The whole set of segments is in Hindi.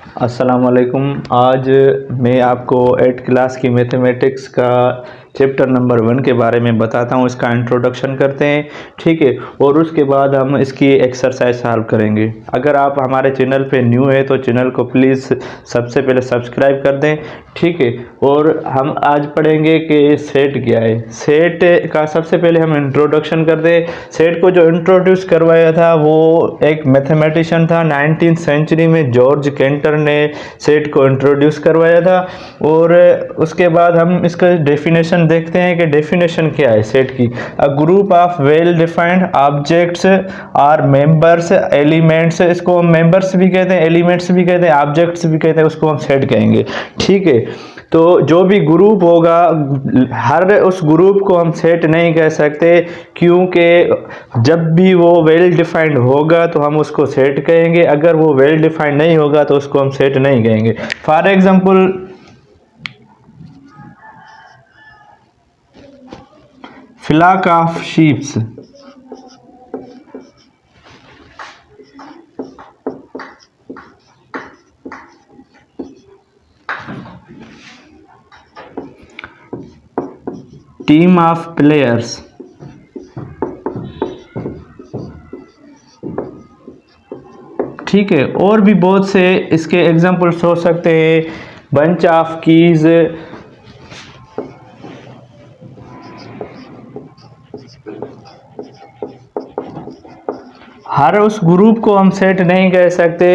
अस्सलाम वालेकुम। आज मैं आपको 8th क्लास की मैथमेटिक्स का चैप्टर नंबर 1 के बारे में बताता हूँ। इसका इंट्रोडक्शन करते हैं, ठीक है, और उसके बाद हम इसकी एक्सरसाइज सॉल्व करेंगे। अगर आप हमारे चैनल पे न्यू है तो चैनल को प्लीज़ सबसे पहले सब्सक्राइब कर दें, ठीक है। और हम आज पढ़ेंगे कि सेट क्या है। सेट का सबसे पहले हम इंट्रोडक्शन कर दें। सेट को जो इंट्रोड्यूस करवाया था वो एक मैथमेटिशियन था 19th सेंचुरी में, जॉर्ज केंटर ने सेट को इंट्रोड्यूस करवाया था। और उसके बाद हम इसका डेफिनेशन देखते हैं कि डेफिनेशन क्या है सेट की। A group of well defined objects are members elements, इसको हम मेंबर्स भी कहते हैं, एलिमेंट्स भी कहते हैं, ऑब्जेक्ट्स भी कहते हैं, उसको हम सेट कहेंगे, ठीक है। तो जो भी ग्रुप होगा, हर उस ग्रुप को हम सेट नहीं कह सकते, क्योंकि जब भी वो वेल डिफाइंड होगा तो हम उसको सेट कहेंगे, अगर वो वेल डिफाइंड नहीं होगा तो उसको हम सेट नहीं कहेंगे। For example, flock of sheeps, team of players, ठीक है। और भी बहुत से इसके एग्जांपल्स हो सकते हैं। बंच ऑफ कीज, हर उस ग्रुप को हम सेट नहीं कह सकते,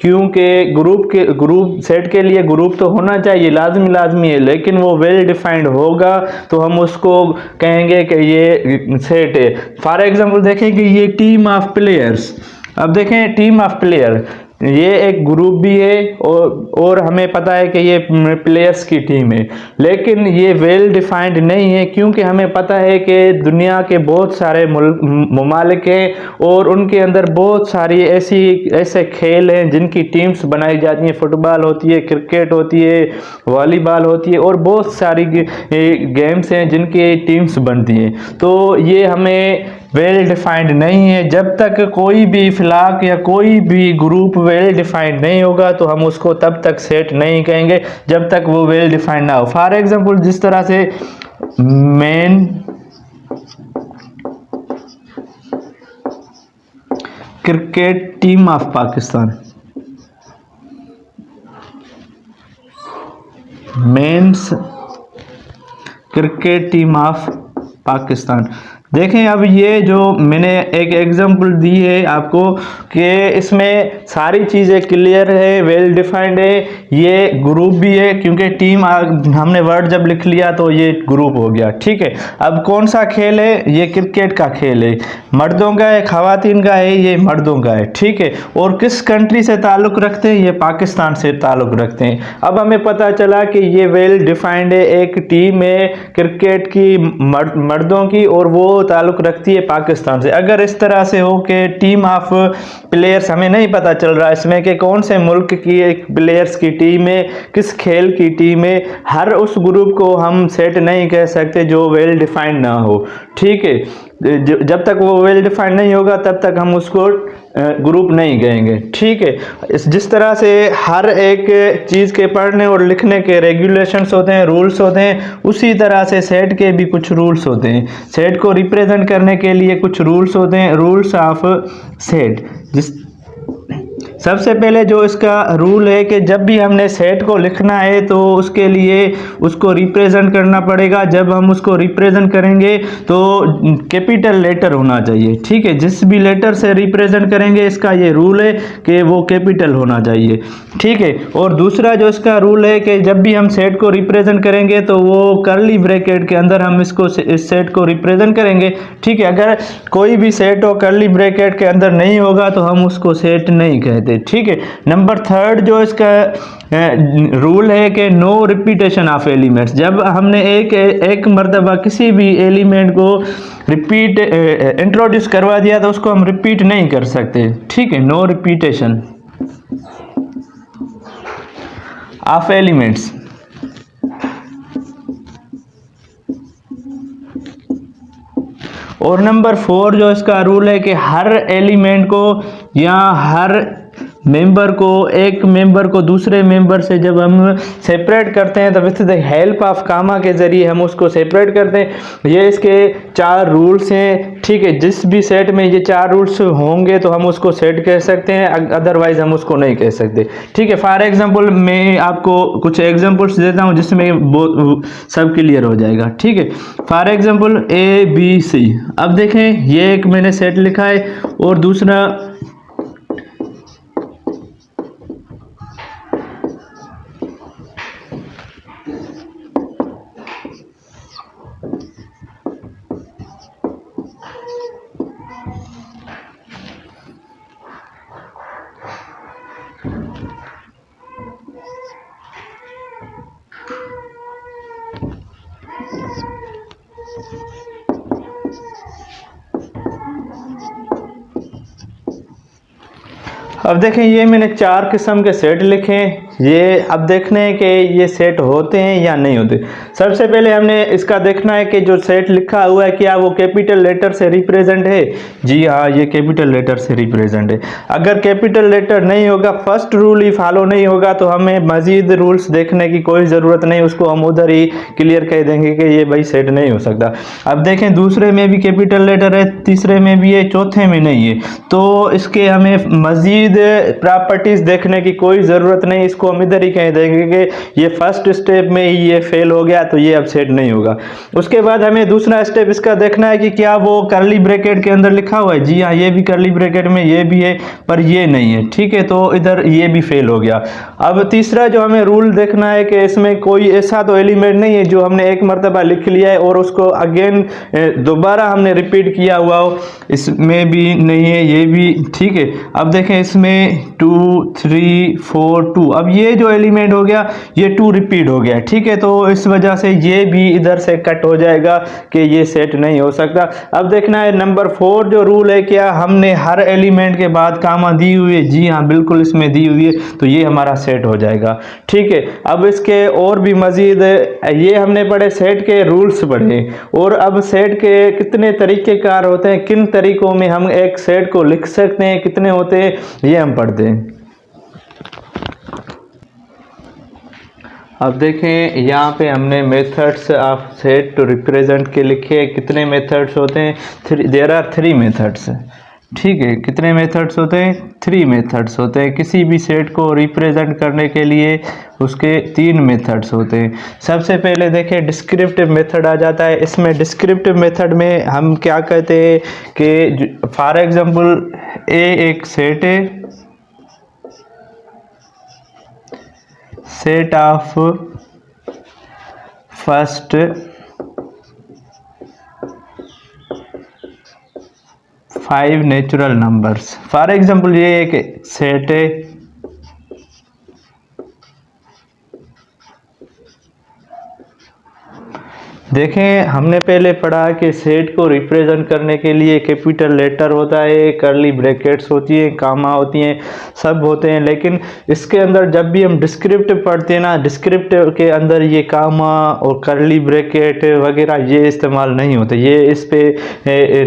क्योंकि ग्रुप सेट के लिए ग्रुप तो होना चाहिए, लाजमी है, लेकिन वो वेल डिफाइंड होगा तो हम उसको कहेंगे कि ये सेट है। फॉर एग्जांपल देखें कि ये टीम ऑफ प्लेयर्स, अब देखें टीम ऑफ प्लेयर, ये एक ग्रुप भी है और हमें पता है कि ये प्लेयर्स की टीम है, लेकिन ये वेल डिफाइंड नहीं है, क्योंकि हमें पता है कि दुनिया के बहुत सारे ममालिक हैं और उनके अंदर बहुत सारी ऐसे खेल हैं जिनकी टीम्स बनाई जाती हैं। फुटबॉल होती है, क्रिकेट होती है, वॉलीबॉल होती है और बहुत सारी गेम्स हैं जिनकी टीम्स बनती हैं। तो ये हमें वेल डिफाइंड नहीं है। जब तक कोई भी फ्लॉक या कोई भी ग्रुप वेल डिफाइंड नहीं होगा तो हम उसको तब तक सेट नहीं कहेंगे जब तक वो वेल डिफाइंड ना हो। फॉर एग्जांपल, जिस तरह से main cricket team of Pakistan, men's cricket team of Pakistan. देखें, अब ये जो मैंने एक एग्जांपल दी है आपको कि इसमें सारी चीज़ें क्लियर है, वेल डिफाइंड है, ये ग्रुप भी है, क्योंकि टीम हमने वर्ड जब लिख लिया तो ये ग्रुप हो गया, ठीक है। अब कौन सा खेल है? ये क्रिकेट का खेल है, मर्दों का है, खवातीन का है, ये मर्दों का है, ठीक है। और किस कंट्री से ताल्लुक़ रखते हैं? ये पाकिस्तान से ताल्लुक़ रखते हैं। अब हमें पता चला कि ये वेल डिफाइंड है, एक टीम है क्रिकेट की मर्दों की और वो ताल्लुक़ रखती है पाकिस्तान से। अगर इस तरह से हो कि टीम ऑफ प्लेयर्स, हमें नहीं पता चल रहा इसमें कि कौन से मुल्क की एक प्लेयर्स की टीम है, किस खेल की टीम है, हर उस ग्रुप को हम सेट नहीं कह सकते जो वेल डिफाइंड ना हो, ठीक है। जब तक वो वेल डिफाइंड नहीं होगा तब तक हम उसको ग्रुप नहीं कहेंगे, ठीक है। जिस तरह से हर एक चीज़ के पढ़ने और लिखने के रेगुलेशंस होते हैं, रूल्स होते हैं, उसी तरह से सेट के भी कुछ रूल्स होते हैं। सेट को रिप्रेजेंट करने के लिए कुछ रूल्स होते हैं, रूल्स ऑफ सेट। सबसे पहले जो इसका रूल है कि जब भी हमने सेट को लिखना है तो उसके लिए उसको रिप्रेजेंट करना पड़ेगा। जब हम उसको रिप्रेजेंट करेंगे तो कैपिटल लेटर होना चाहिए, ठीक है। जिस भी लेटर से रिप्रेजेंट करेंगे, इसका ये रूल है कि वो कैपिटल होना चाहिए, ठीक है। और दूसरा जो इसका रूल है कि जब भी हम सेट को रिप्रेजेंट करेंगे तो वो कर्ली ब्रैकेट के अंदर हम इस सेट को रिप्रेजेंट करेंगे, ठीक है। अगर कोई भी सेट हो कर्ली ब्रैकेट के अंदर नहीं होगा तो हम उसको सेट नहीं कहते, ठीक है। नंबर 3 जो इसका रूल है कि नो रिपीटेशन ऑफ एलिमेंट्स। जब हमने एक मर्तबा किसी भी एलिमेंट को रिपीट इंट्रोड्यूस करवा दिया तो उसको हम रिपीट नहीं कर सकते, ठीक है। No repetition of elements. और नंबर 4 जो इसका रूल है कि हर एलिमेंट को या हर मेंबर को, एक मेंबर को दूसरे मेंबर से जब हम सेपरेट करते हैं तो विथ द हेल्प ऑफ कामा के ज़रिए हम उसको सेपरेट करते हैं। ये इसके 4 रूल्स हैं, ठीक है। जिस भी सेट में ये 4 रूल्स होंगे तो हम उसको सेट कह सकते हैं, अदरवाइज हम उसको नहीं कह सकते, ठीक है। फॉर एग्जांपल मैं आपको कुछ एग्जांपल्स देता हूँ जिसमें बहुत सब क्लियर हो जाएगा, ठीक है। For example ABC। अब देखें ये एक मैंने सेट लिखा है और दूसरा अब देखें ये मैंने 4 किस्म के सेट लिखे हैं। ये अब देखने हैं कि ये सेट होते हैं या नहीं होते। सबसे पहले हमने इसका देखना है कि जो सेट लिखा हुआ है क्या वो कैपिटल लेटर से रिप्रेजेंट है। जी हाँ, ये कैपिटल लेटर से रिप्रेजेंट है। अगर कैपिटल लेटर नहीं होगा, फर्स्ट रूल ही फॉलो नहीं होगा, तो हमें मजीद रूल्स देखने की कोई ज़रूरत नहीं, उसको हम उधर ही क्लियर कह देंगे कि ये भाई सेट नहीं हो सकता। अब देखें दूसरे में भी कैपिटल लेटर है, तीसरे में भी है, चौथे में नहीं है, तो इसके हमें मजीद प्रॉपर्टीज देखने की कोई ज़रूरत नहीं। इसको हम इधर ही कह देंगे कि ये फर्स्ट स्टेप में ही ये फेल हो गया तो ये अब सेट नहीं होगा। उसके बाद हमें दूसरा स्टेप इसका देखना है कि क्या वो कर्ली ब्रैकेट के अंदर लिखा हुआ है। जी हाँ, ये भी कर्ली ब्रैकेट में ये भी है पर ये नहीं है, ठीक है, तो इधर ये भी फेल हो गया। अब तीसरा जो हमें रूल देखना है कि इसमें कोई ऐसा तो एलिमेंट नहीं है जो हमने एक मरतबा लिख लिया है और उसको अगेन दोबारा हमने रिपीट किया हुआ हो, इसमें भी नहीं है, ये भी ठीक है। अब देखें इसमें 2 3 4 2, अब ये जो एलिमेंट हो गया ये 2 रिपीट हो गया, ठीक है, तो इस वजह से ये भी इधर से कट हो जाएगा कि ये सेट नहीं हो सकता। अब देखना है नंबर 4 जो रूल है, क्या हमने हर एलिमेंट के बाद कामा दी हुई है। जी हाँ, बिल्कुल इसमें दी हुई है, तो ये हमारा सेट हो जाएगा, ठीक है। अब इसके और भी मजीद ये हमने पढ़े सेट के रूल्स पढ़े, और अब सेट के कितने तरीक़ेकार होते हैं, किन तरीकों में हम एक सेट को लिख सकते हैं, कितने होते हैं, ये हम पढ़ते हैं। अब देखें यहाँ पे हमने methods of set to represent के लिखे। कितने मेथड्स होते हैं? देयर आर 3 मेथड्स, ठीक है। कितने मेथड्स होते हैं? 3 मेथड्स होते हैं। किसी भी सेट को रिप्रेजेंट करने के लिए उसके 3 मेथड्स होते हैं। सबसे पहले देखें डिस्क्रिप्टिव मेथड आ जाता है। इसमें डिस्क्रिप्टिव मेथड में हम क्या कहते हैं कि फॉर एग्जांपल ए एक सेट है, set of first 5 natural numbers. For example ये एक सेट है, देखें हमने पहले पढ़ा कि सेट को रिप्रेजेंट करने के लिए कैपिटल लेटर होता है, कर्ली ब्रैकेट्स होती है, कामा होती हैं, सब होते हैं। लेकिन इसके अंदर जब भी हम डिस्क्रिप्टिव पढ़ते हैं ना, डिस्क्रिप्टिव के अंदर ये कामा और कर्ली ब्रैकेट वगैरह ये इस्तेमाल नहीं होते, ये इस पे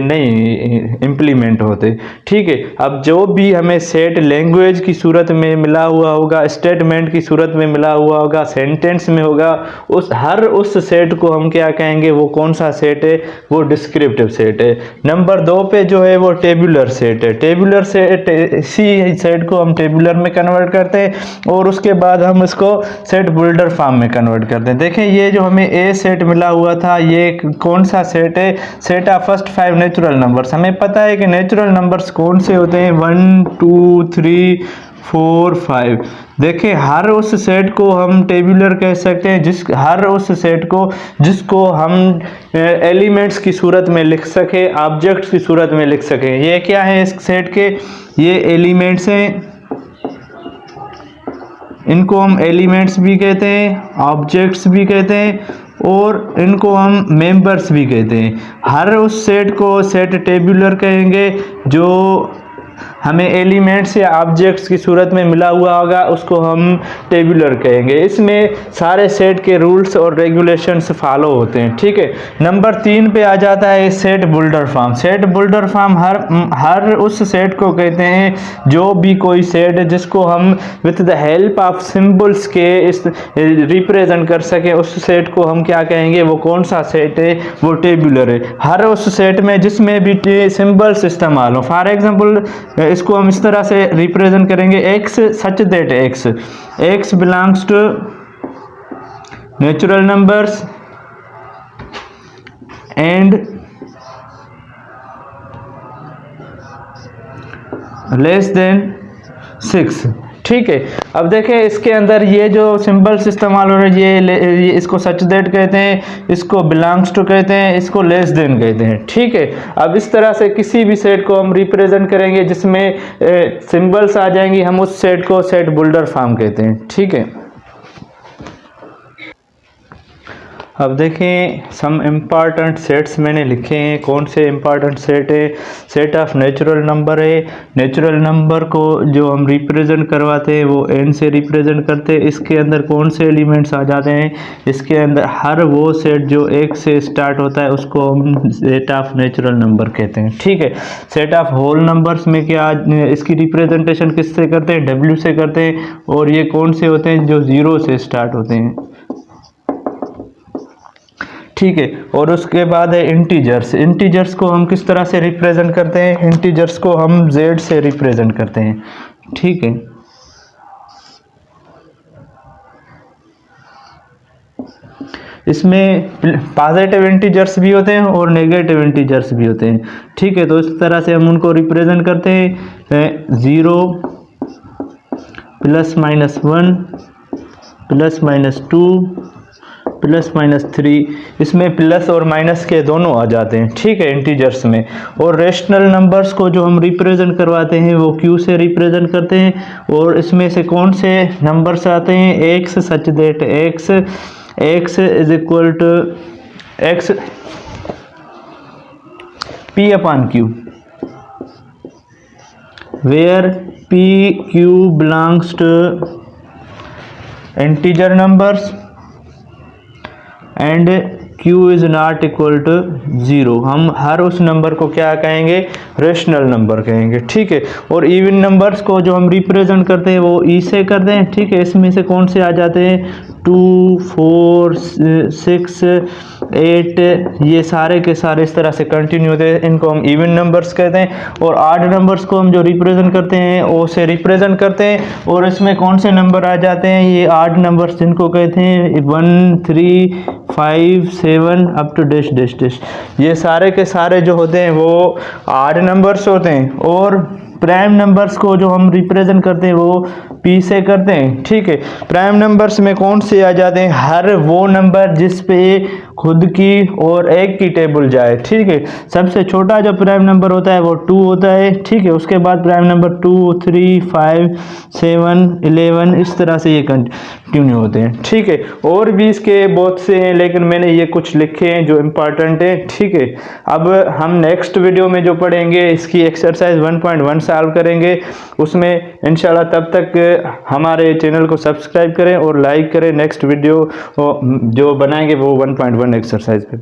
नहीं इम्प्लीमेंट होते, ठीक है। अब जो भी हमें सेट लैंग्वेज की सूरत में मिला हुआ होगा, स्टेटमेंट की सूरत में मिला हुआ होगा, सेंटेंस में होगा, उस सेट को हम क्या कहेंगे, वो कौन सा सेट है, वो डिस्क्रिप्टिव सेट है। नंबर 2 पे जो है वो टेबुलर सेट है। टेबुलर सेट, इसी सेट को हम टेबुलर में कन्वर्ट करते हैं और उसके बाद हम इसको सेट बिल्डर फॉर्म में कन्वर्ट करते हैं। देखें ये जो हमें ए सेट मिला हुआ था, ये कौन सा सेट है? Set of first 5 natural numbers. हमें पता है कि नेचुरल नंबर्स कौन से होते हैं, 1 2 3 4 5। देखिए हर उस सेट को हम टेबुलर कह सकते हैं, हर उस सेट को जिसको हम एलिमेंट्स की सूरत में लिख सके, ऑब्जेक्ट्स की सूरत में लिख सके। ये क्या है इस सेट के? ये एलिमेंट्स हैं, इनको हम एलिमेंट्स भी कहते हैं, ऑब्जेक्ट्स भी कहते हैं और इनको हम मेंबर्स भी कहते हैं। हर उस सेट को सेट टेबुलर कहेंगे जो हमें एलिमेंट्स या ऑब्जेक्ट्स की सूरत में मिला हुआ होगा उसको हम टेबुलर कहेंगे। इसमें सारे सेट के रूल्स और रेगुलेशंस फॉलो होते हैं, ठीक है। नंबर 3 पे आ जाता है set builder form. Set builder form हर उस सेट को कहते हैं जो भी कोई सेट है जिसको हम with the help of symbols के इस रिप्रेजेंट कर सके, उस सेट को हम क्या कहेंगे, वो कौन सा सेट है, वो टेबुलर है। हर उस सेट में जिसमें भी सिंबल्स इस्तेमाल हो, फॉर एग्जांपल इसको हम इस तरह से रिप्रेजेंट करेंगे x such that x belongs to natural numbers and less than 6, ठीक है। अब देखें इसके अंदर ये जो सिंबल्स इस्तेमाल हो रहे हैं ये इसको सच दैट कहते हैं, इसको बिलोंग्स टू कहते हैं, इसको लेस देन कहते हैं, ठीक है। अब इस तरह से किसी भी सेट को हम रिप्रेजेंट करेंगे जिसमें सिंबल्स आ जाएंगी, हम उस सेट को सेट बुल्डर फॉर्म कहते हैं, ठीक है। अब देखें सम इम्पॉर्टेंट सेट्स मैंने लिखे हैं। कौन से इम्पॉर्टेंट सेट है? सेट ऑफ नेचुरल नंबर है। नेचुरल नंबर को जो हम रिप्रेजेंट करवाते हैं वो n से रिप्रेजेंट करते हैं। इसके अंदर कौन से एलिमेंट्स आ जाते हैं? इसके अंदर हर वो सेट जो 1 से स्टार्ट होता है उसको हम सेट ऑफ नेचुरल नंबर कहते हैं, ठीक है। सेट ऑफ होल नंबर्स में क्या इसकी रिप्रेजेंटेशन किससे करते हैं? w से करते हैं। और ये कौन से होते हैं? जो 0 से स्टार्ट होते हैं, ठीक है। और उसके बाद है इंटीजर्स। इंटीजर्स को हम किस तरह से रिप्रेजेंट करते हैं? इंटीजर्स को हम z से रिप्रेजेंट करते हैं, ठीक है। इसमें पॉजिटिव इंटीजर्स भी होते हैं और नेगेटिव इंटीजर्स भी होते हैं, ठीक है। तो इस तरह से हम उनको रिप्रेजेंट करते हैं 0 ±1 ±2 +-3, इसमें प्लस और माइनस के दोनों आ जाते हैं, ठीक है, इंटीजर्स में। और रेशनल नंबर्स को जो हम रिप्रेजेंट करवाते हैं वो q से रिप्रेजेंट करते हैं। और इसमें से कौन से नंबर्स आते हैं? x such that x is equal to x p/q, where p/q belongs to integer numbers and q is not equal to 0। हम हर उस नंबर को क्या कहेंगे? रेशनल नंबर कहेंगे, ठीक है। और इवन नंबर्स को जो हम रिप्रेजेंट करते हैं वो e से करते हैं, ठीक है। इसमें से कौन से आ जाते हैं? 2 4 6 8, ये सारे के सारे इस तरह से कंटिन्यू होते हैं, इनको हम इवन नंबर्स कहते हैं। और ऑड नंबर्स को हम जो रिप्रेजेंट करते हैं ओ से रिप्रेजेंट करते हैं। और इसमें कौन से नंबर आ जाते हैं? ये ऑड नंबर्स जिनको कहते हैं 1 3 5 7 up to dash dash dash, ये सारे के सारे जो होते हैं वो ऑड नंबर्स होते हैं। और प्राइम नंबर्स को जो हम रिप्रेजेंट करते हैं वो p से करते हैं, ठीक है। प्राइम नंबर्स में कौन से आ जाते हैं? हर वो नंबर जिस पे खुद की और एक की टेबल जाए, ठीक है। सबसे छोटा जो प्राइम नंबर होता है वो 2 होता है, ठीक है। उसके बाद प्राइम नंबर 2 3 5 7 11 इस तरह से ये कंटिन्यू होते हैं, ठीक है। और भी इसके बहुत से हैं लेकिन मैंने ये कुछ लिखे हैं जो इम्पोर्टेंट है, ठीक है। अब हम नेक्स्ट वीडियो में जो पढ़ेंगे इसकी एक्सरसाइज 1.1 सॉल्व करेंगे उसमें इंशाल्लाह। तब तक हमारे चैनल को सब्सक्राइब करें और लाइक करें। नेक्स्ट वीडियो जो बनाएंगे वो 1.1 एक्सरसाइज पे।